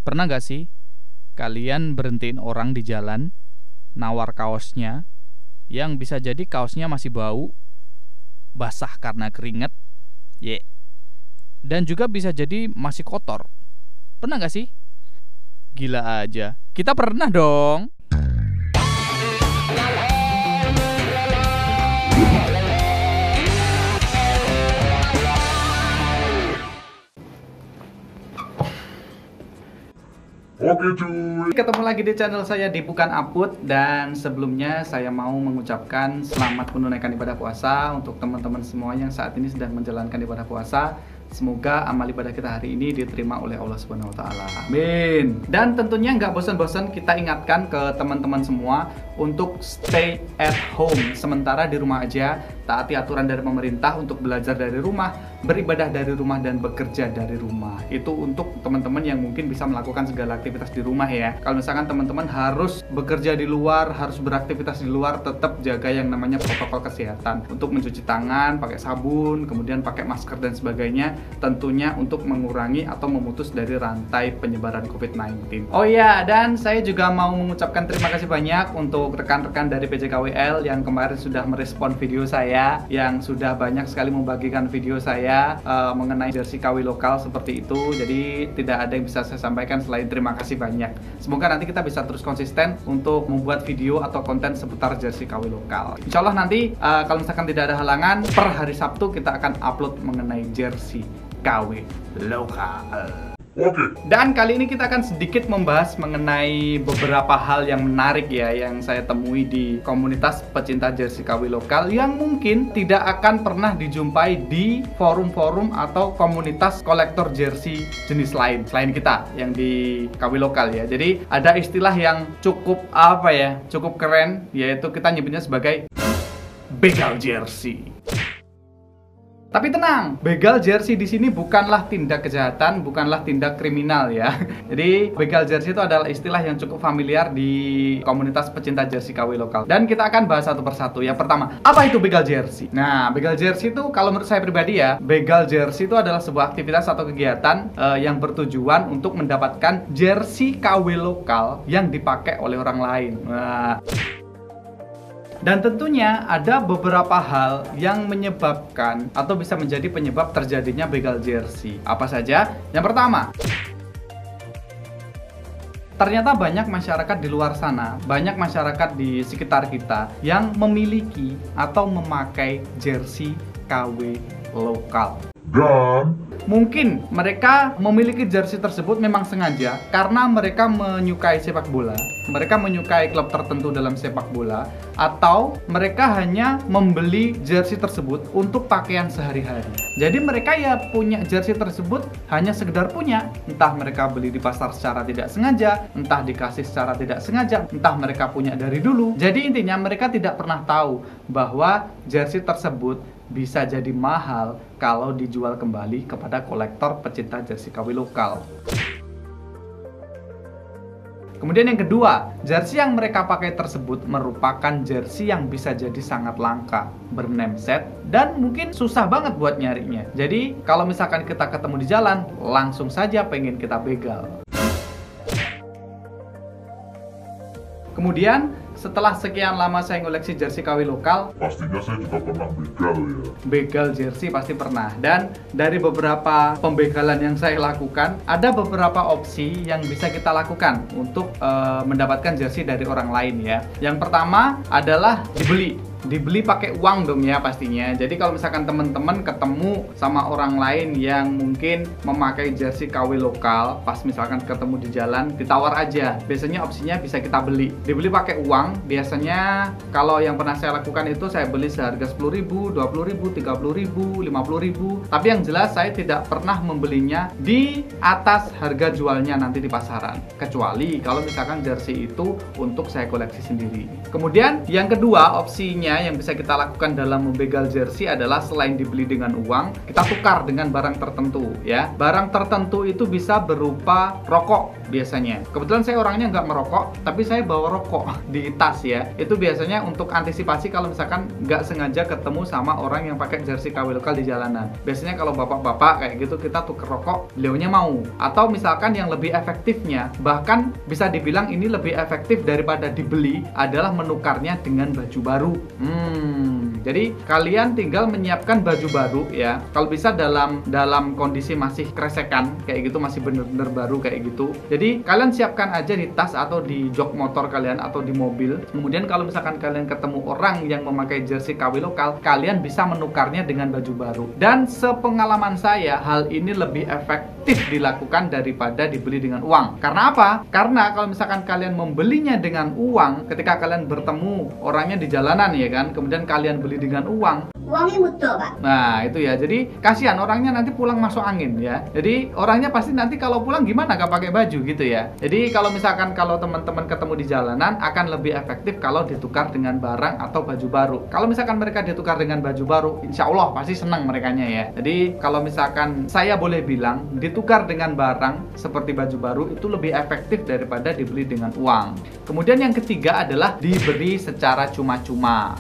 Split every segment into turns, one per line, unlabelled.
Pernah gak sih kalian berhentiin orang di jalan, nawar kaosnya, yang bisa jadi kaosnya masih bau, basah karena keringet, dan juga bisa jadi masih kotor. Pernah gak sih? Gila aja, kita pernah dong.
Oke cuy.
Ketemu lagi di channel saya di Bukan Aput. Dan sebelumnya saya mau mengucapkan selamat menunaikan ibadah puasa untuk teman-teman semua yang saat ini sedang menjalankan ibadah puasa. Semoga amal ibadah kita hari ini diterima oleh Allah Subhanahu wa Ta'ala. Amin. Dan tentunya nggak bosan-bosan kita ingatkan ke teman-teman semua untuk stay at home, sementara di rumah aja, taati aturan dari pemerintah untuk belajar dari rumah, beribadah dari rumah, dan bekerja dari rumah. Itu untuk teman-teman yang mungkin bisa melakukan segala aktivitas di rumah ya. Kalau misalkan teman-teman harus bekerja di luar, harus beraktivitas di luar, tetap jaga yang namanya protokol kesehatan. Untuk mencuci tangan, pakai sabun, kemudian pakai masker dan sebagainya. Tentunya untuk mengurangi atau memutus dari rantai penyebaran COVID-19. Oh iya, dan saya juga mau mengucapkan terima kasih banyak untuk rekan-rekan dari PJKWL yang kemarin sudah merespon video saya, yang sudah banyak sekali membagikan video saya mengenai jersey KW lokal seperti itu. Jadi tidak ada yang bisa saya sampaikan selain terima kasih banyak. Semoga nanti kita bisa terus konsisten untuk membuat video atau konten seputar jersey KW lokal. Insya Allah nanti kalau misalkan tidak ada halangan, per hari Sabtu kita akan upload mengenai jersey KW lokal.
Oke.
Dan kali ini kita akan sedikit membahas mengenai beberapa hal yang menarik ya, yang saya temui di komunitas pecinta jersey KW lokal, yang mungkin tidak akan pernah dijumpai di forum-forum atau komunitas kolektor jersey jenis lain selain kita yang di KW lokal ya. Jadi ada istilah yang cukup cukup keren, yaitu kita nyebutnya sebagai begal jersey. Tapi tenang, begal jersey di sini bukanlah tindak kejahatan, bukanlah tindak kriminal ya. Jadi begal jersey itu adalah istilah yang cukup familiar di komunitas pecinta jersey KW lokal. Dan kita akan bahas satu persatu. Yang pertama, apa itu begal jersey? Nah, begal jersey itu kalau menurut saya pribadi ya, begal jersey itu adalah sebuah aktivitas atau kegiatan yang bertujuan untuk mendapatkan jersey KW lokal yang dipakai oleh orang lain. Dan tentunya ada beberapa hal yang menyebabkan atau bisa menjadi penyebab terjadinya begal jersey. Apa saja? Yang pertama, ternyata banyak masyarakat di luar sana, banyak masyarakat di sekitar kita yang memiliki atau memakai jersey KW lokal.
Dan
mungkin mereka memiliki jersey tersebut memang sengaja karena mereka menyukai sepak bola, mereka menyukai klub tertentu dalam sepak bola, atau mereka hanya membeli jersey tersebut untuk pakaian sehari-hari. Jadi mereka ya punya jersey tersebut hanya sekedar punya, entah mereka beli di pasar secara tidak sengaja, entah dikasih secara tidak sengaja, entah mereka punya dari dulu. Jadi intinya mereka tidak pernah tahu bahwa jersey tersebut bisa jadi mahal kalau dijual kembali kepada kolektor pecinta jersey KW lokal. Kemudian yang kedua, jersey yang mereka pakai tersebut merupakan jersey yang bisa jadi sangat langka, bername set, dan mungkin susah banget buat nyarinya. Jadi kalau misalkan kita ketemu di jalan, langsung saja pengen kita begal. Kemudian setelah sekian lama saya ngoleksi jersey KW lokal,
pastinya saya juga pernah begal ya.
begal jersey pasti pernah. Dan dari beberapa pembegalan yang saya lakukan, ada beberapa opsi yang bisa kita lakukan untuk mendapatkan jersey dari orang lain ya. Yang pertama adalah dibeli pakai uang dong ya pastinya. Jadi kalau misalkan teman-teman ketemu sama orang lain yang mungkin memakai jersey KW lokal, pas misalkan ketemu di jalan, ditawar aja. Biasanya opsinya bisa kita beli. Dibeli pakai uang. Biasanya kalau yang pernah saya lakukan itu saya beli seharga 10.000, 20.000, 30.000, 50.000. Tapi yang jelas saya tidak pernah membelinya di atas harga jualnya nanti di pasaran. Kecuali kalau misalkan jersey itu untuk saya koleksi sendiri. Kemudian yang kedua opsinya berikutnya yang bisa kita lakukan dalam membegal jersey adalah selain dibeli dengan uang, kita tukar dengan barang tertentu ya. Barang tertentu itu bisa berupa rokok biasanya. Kebetulan saya orangnya nggak merokok, tapi saya bawa rokok di tas ya. Itu biasanya untuk antisipasi kalau misalkan nggak sengaja ketemu sama orang yang pakai jersey KW lokal di jalanan. Biasanya kalau bapak-bapak kayak gitu kita tuker rokok, beliaunya mau. Atau misalkan yang lebih efektifnya, bahkan bisa dibilang ini lebih efektif daripada dibeli, adalah menukarnya dengan baju baru. Jadi kalian tinggal menyiapkan baju baru ya. Kalau bisa dalam kondisi masih kresekan kayak gitu, masih bener-bener baru kayak gitu. Jadi kalian siapkan aja di tas atau di jok motor kalian atau di mobil. Kemudian kalau misalkan kalian ketemu orang yang memakai jersey KW lokal, kalian bisa menukarnya dengan baju baru. Dan sepengalaman saya, hal ini lebih efektif dilakukan daripada dibeli dengan uang. Karena apa? Karena kalau misalkan kalian membelinya dengan uang, ketika kalian bertemu orangnya di jalanan ya kan, kemudian kalian beli dengan uangnya mutu, Pak. Nah itu ya, jadi kasihan orangnya nanti pulang masuk angin ya. Jadi orangnya pasti nanti kalau pulang gimana gak pakai baju gitu ya. Jadi kalau misalkan kalau teman-teman ketemu di jalanan, akan lebih efektif kalau ditukar dengan barang atau baju baru. Kalau misalkan mereka ditukar dengan baju baru, insya Allah pasti senang merekanya ya. Jadi kalau misalkan saya boleh bilang, ditukar dengan barang seperti baju baru itu lebih efektif daripada dibeli dengan uang. Kemudian yang ketiga adalah diberi secara cuma-cuma.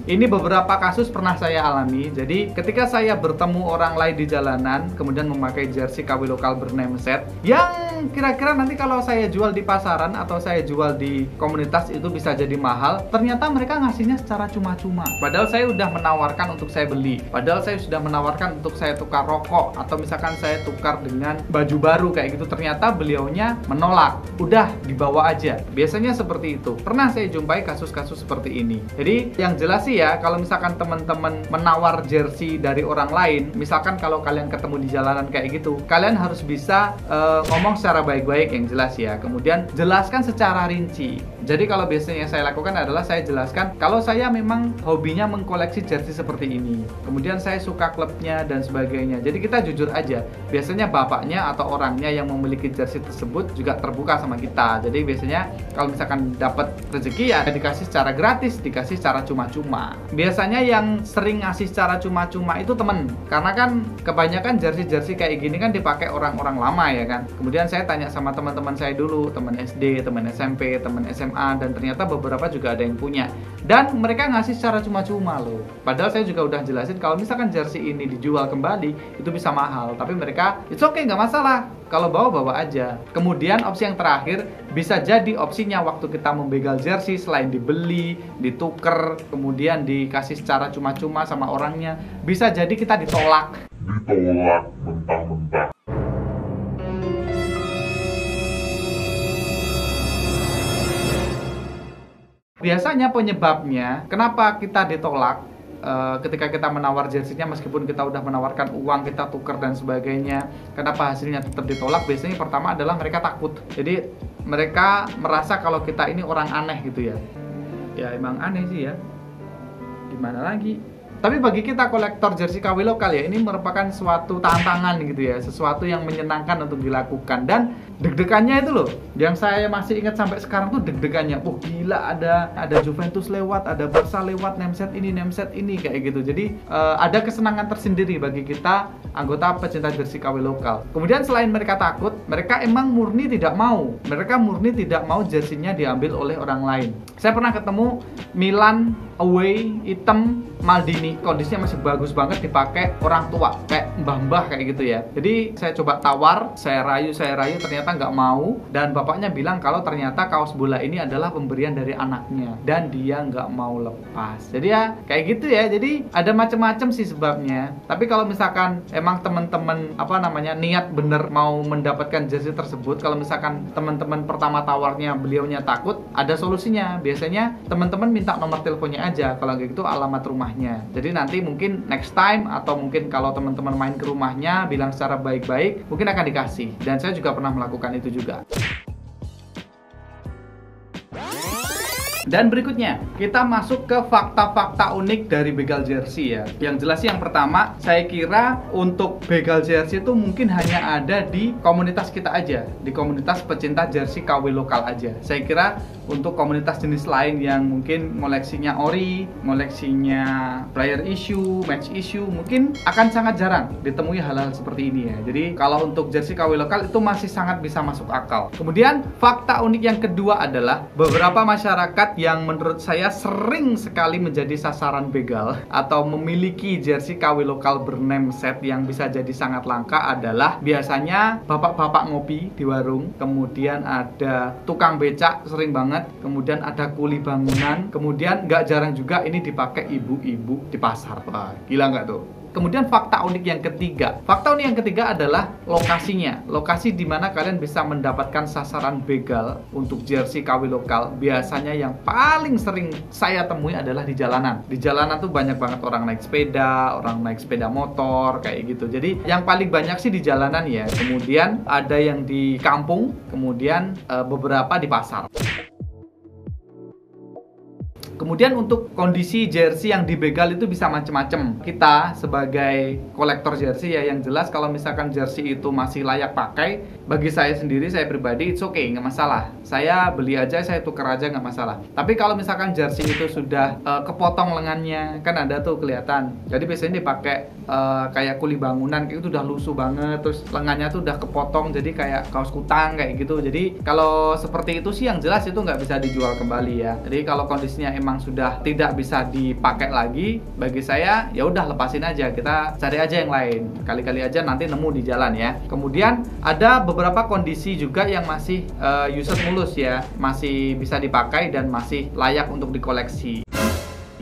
Ini beberapa kasus pernah saya alami. Jadi ketika saya bertemu orang lain di jalanan, kemudian memakai jersey KW lokal bername set, yang kira-kira nanti kalau saya jual di pasaran atau saya jual di komunitas itu bisa jadi mahal, ternyata mereka ngasihnya secara cuma-cuma. Padahal saya sudah menawarkan untuk saya beli, padahal saya sudah menawarkan untuk saya tukar rokok, atau misalkan saya tukar dengan baju baru kayak gitu, ternyata beliaunya menolak. Udah dibawa aja. Biasanya seperti itu. Pernah saya jumpai kasus-kasus seperti ini. Jadi yang jelas sih ya, kalau misalkan teman-teman menawar jersey dari orang lain, misalkan kalau kalian ketemu di jalanan kayak gitu, kalian harus bisa ngomong secara baik-baik yang jelas ya. Kemudian jelaskan secara rinci. Jadi kalau biasanya yang saya lakukan adalah saya jelaskan kalau saya memang hobinya mengkoleksi jersey seperti ini. Kemudian saya suka klubnya dan sebagainya. Jadi kita jujur aja. Biasanya bapaknya atau orangnya yang memiliki jersey tersebut juga terbuka sama kita. Jadi biasanya kalau misalkan dapat rezeki ya dikasih secara gratis, dikasih secara cuma-cuma. Biasanya yang sering ngasih secara cuma-cuma itu temen, karena kan kebanyakan jersey-jersey kayak gini kan dipakai orang-orang lama ya kan. Kemudian saya tanya sama teman-teman saya dulu, teman SD, teman SMP, teman SMA, dan ternyata beberapa juga ada yang punya. Dan mereka ngasih secara cuma-cuma loh. Padahal saya juga udah jelasin kalau misalkan jersey ini dijual kembali itu bisa mahal, tapi mereka it's okay, nggak masalah. Kalau bawa aja. Kemudian opsi yang terakhir, bisa jadi opsinya waktu kita membegal jersey, selain dibeli, dituker, kemudian dikasih secara cuma-cuma sama orangnya, bisa jadi kita ditolak
mentah-mentah.
Biasanya penyebabnya kenapa kita ditolak ketika kita menawar jersey-nya, meskipun kita udah menawarkan uang, kita tuker dan sebagainya, kenapa hasilnya tetap ditolak? Biasanya pertama adalah mereka takut. Jadi mereka merasa kalau kita ini orang aneh gitu ya. Ya emang aneh sih ya, gimana lagi. Tapi bagi kita kolektor jersey KW lokal ya, ini merupakan suatu tantangan gitu ya, sesuatu yang menyenangkan untuk dilakukan. Dan deg-degannya itu loh, yang saya masih ingat sampai sekarang tuh deg-degannya. Gila, ada Juventus lewat, ada Barca lewat, nameset ini kayak gitu. Jadi ada kesenangan tersendiri bagi kita anggota pecinta jersey KW lokal. Kemudian selain mereka takut, mereka emang murni tidak mau. Mereka murni tidak mau jersinya diambil oleh orang lain. Saya pernah ketemu Milan away hitam Maldini, kondisinya masih bagus banget, dipakai orang tua kayak mbah-mbah kayak gitu ya. Jadi saya coba tawar, saya rayu, ternyata nggak mau. Dan bapaknya bilang kalau ternyata kaos bola ini adalah pemberian dari anaknya dan dia nggak mau lepas. Jadi ya kayak gitu ya. Jadi ada macam-macam sih sebabnya. Tapi kalau misalkan emang teman-teman niat bener mau mendapatkan jersey tersebut, kalau misalkan teman-teman pertama tawarnya beliaunya takut, ada solusinya. Biasanya teman-teman minta nomor teleponnya aja, kalau gitu alamat rumahnya. Jadi nanti mungkin next time, atau mungkin kalau teman-teman main ke rumahnya bilang secara baik-baik, mungkin akan dikasih. Dan saya juga pernah melakukan itu juga. Dan berikutnya, kita masuk ke fakta-fakta unik dari begal jersey ya. Yang jelas sih yang pertama, saya kira untuk begal jersey itu mungkin hanya ada di komunitas kita aja, di komunitas pecinta jersey KW lokal aja. Saya kira untuk komunitas jenis lain yang mungkin ngoleksinya ori, ngoleksinya player issue, match issue, mungkin akan sangat jarang ditemui hal-hal seperti ini ya. Jadi kalau untuk jersey KW lokal itu masih sangat bisa masuk akal. Kemudian fakta unik yang kedua adalah beberapa masyarakat yang menurut saya sering sekali menjadi sasaran begal atau memiliki jersey KW lokal bername set yang bisa jadi sangat langka adalah biasanya bapak-bapak ngopi di warung, kemudian ada tukang becak sering banget, kemudian ada kuli bangunan, kemudian nggak jarang juga ini dipakai ibu-ibu di pasar. Wah, gila nggak tuh? Kemudian fakta unik yang ketiga. Fakta unik yang ketiga adalah lokasinya. Lokasi di mana kalian bisa mendapatkan sasaran begal untuk jersey KW lokal. Biasanya yang paling sering saya temui adalah di jalanan. Di jalanan tuh banyak banget orang naik sepeda motor kayak gitu. Jadi yang paling banyak sih di jalanan ya. Kemudian ada yang di kampung, kemudian beberapa di pasar. Kemudian untuk kondisi jersey yang dibegal itu bisa macam-macam. Kita sebagai kolektor jersey ya, yang jelas kalau misalkan jersey itu masih layak pakai, bagi saya sendiri, saya pribadi, it's okay, nggak masalah. Saya beli aja, saya tuker aja, nggak masalah. Tapi kalau misalkan jersey itu sudah kepotong lengannya, kan ada tuh kelihatan. Jadi biasanya dipakai kayak kuli bangunan, kayak itu udah lusuh banget, terus lengannya tuh udah kepotong, jadi kayak kaos kutang kayak gitu. Jadi kalau seperti itu sih yang jelas itu nggak bisa dijual kembali ya. Jadi kalau kondisinya emang sudah tidak bisa dipakai lagi, bagi saya ya udah lepasin aja, kita cari aja yang lain. Kali-kali aja nanti nemu di jalan ya. Kemudian ada beberapa kondisi juga yang masih user mulus ya, masih bisa dipakai dan masih layak untuk dikoleksi.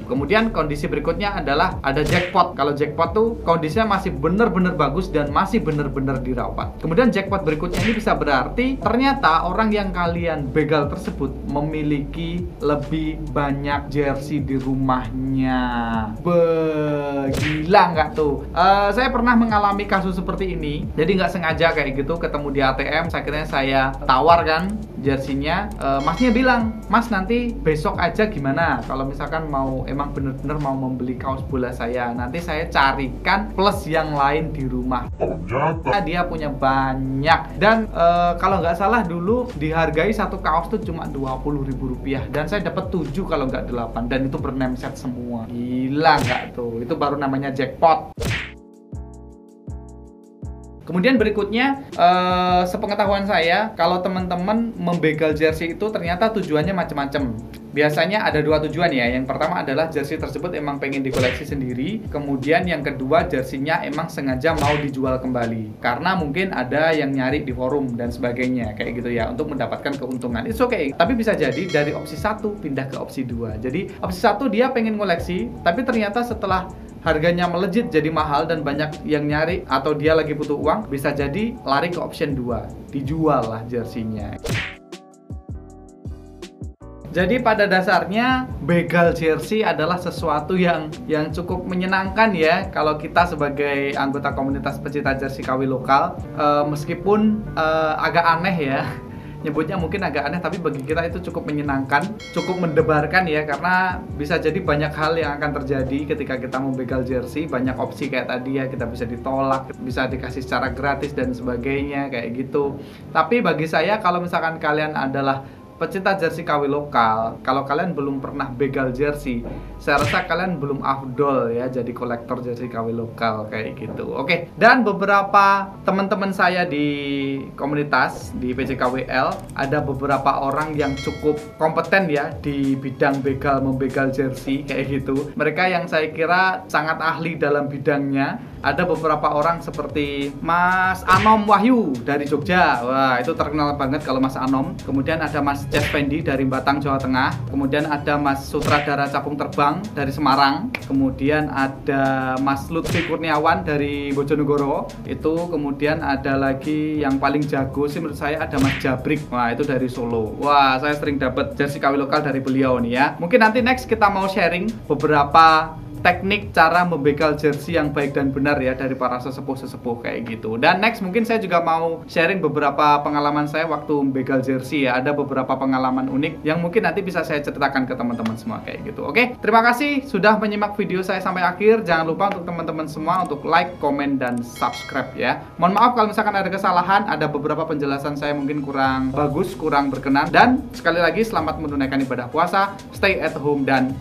Kemudian kondisi berikutnya adalah ada jackpot. Kalau jackpot tuh kondisinya masih bener-bener bagus dan masih bener-bener dirawat. Kemudian jackpot berikutnya ini bisa berarti ternyata orang yang kalian begal tersebut memiliki lebih banyak jersey di rumahnya. Gila nggak tuh? Saya pernah mengalami kasus seperti ini. Jadi nggak sengaja kayak gitu ketemu di ATM. Akhirnya saya tawarkan jersinya. Masnya bilang, Mas nanti besok aja gimana? Kalau misalkan mau emang bener-bener mau membeli kaos bola saya, nanti saya carikan plus yang lain di rumah.
Ternyata
Dia punya banyak dan kalau nggak salah dulu dihargai satu kaos tuh cuma Rp20.000 dan saya dapat 7 kalau nggak 8 dan itu bername set semua. Gila nggak tuh? Itu baru namanya jackpot. Kemudian berikutnya, sepengetahuan saya, kalau teman-teman membegal jersey itu ternyata tujuannya macam-macam. Biasanya ada dua tujuan ya. Yang pertama adalah jersey tersebut emang pengen dikoleksi sendiri. Kemudian yang kedua, jersey-nya emang sengaja mau dijual kembali. Karena mungkin ada yang nyari di forum dan sebagainya, kayak gitu ya, untuk mendapatkan keuntungan. It's okay. Tapi bisa jadi dari opsi 1 pindah ke opsi 2. Jadi opsi 1 dia pengen koleksi, tapi ternyata setelah harganya melejit jadi mahal dan banyak yang nyari atau dia lagi butuh uang, bisa jadi lari ke option 2, dijual lah jersinya. Jadi pada dasarnya begal jersey adalah sesuatu yang cukup menyenangkan ya kalau kita sebagai anggota komunitas pecinta jersey KW lokal. Meskipun agak aneh ya, nyebutnya mungkin agak aneh, tapi bagi kita itu cukup menyenangkan, cukup mendebarkan ya, karena bisa jadi banyak hal yang akan terjadi ketika kita membegal jersey. Banyak opsi kayak tadi ya, kita bisa ditolak, bisa dikasih secara gratis dan sebagainya kayak gitu. Tapi bagi saya, kalau misalkan kalian adalah pecinta jersey KW lokal, kalau kalian belum pernah begal jersey, saya rasa kalian belum afdol ya jadi kolektor jersey KW lokal kayak gitu. Oke, dan beberapa teman-teman saya di komunitas di PJKWL, ada beberapa orang yang cukup kompeten ya di bidang membegal jersey kayak gitu. Mereka yang saya kira sangat ahli dalam bidangnya. Ada beberapa orang seperti Mas Anom Wahyu dari Jogja. Wah, itu terkenal banget kalau Mas Anom. Kemudian ada Mas Jas Fendi dari Batang, Jawa Tengah. Kemudian ada Mas Sutradara Capung Terbang dari Semarang. Kemudian ada Mas Lutfi Kurniawan dari Bojonegoro. Itu kemudian ada lagi yang paling jago sih menurut saya, ada Mas Jabrik. Wah, itu dari Solo. Wah, saya sering dapat jersey KW lokal dari beliau nih ya. Mungkin nanti next kita mau sharing beberapa teknik cara membegal jersey yang baik dan benar ya dari para sesepuh-sesepuh kayak gitu. Dan next mungkin saya juga mau sharing beberapa pengalaman saya waktu membegal jersey ya. Ada beberapa pengalaman unik yang mungkin nanti bisa saya ceritakan ke teman-teman semua kayak gitu. Oke, terima kasih sudah menyimak video saya sampai akhir. Jangan lupa untuk teman-teman semua untuk like, komen, dan subscribe ya. Mohon maaf kalau misalkan ada kesalahan, ada beberapa penjelasan saya mungkin kurang bagus, kurang berkenan. Dan sekali lagi selamat menunaikan ibadah puasa, stay at home dan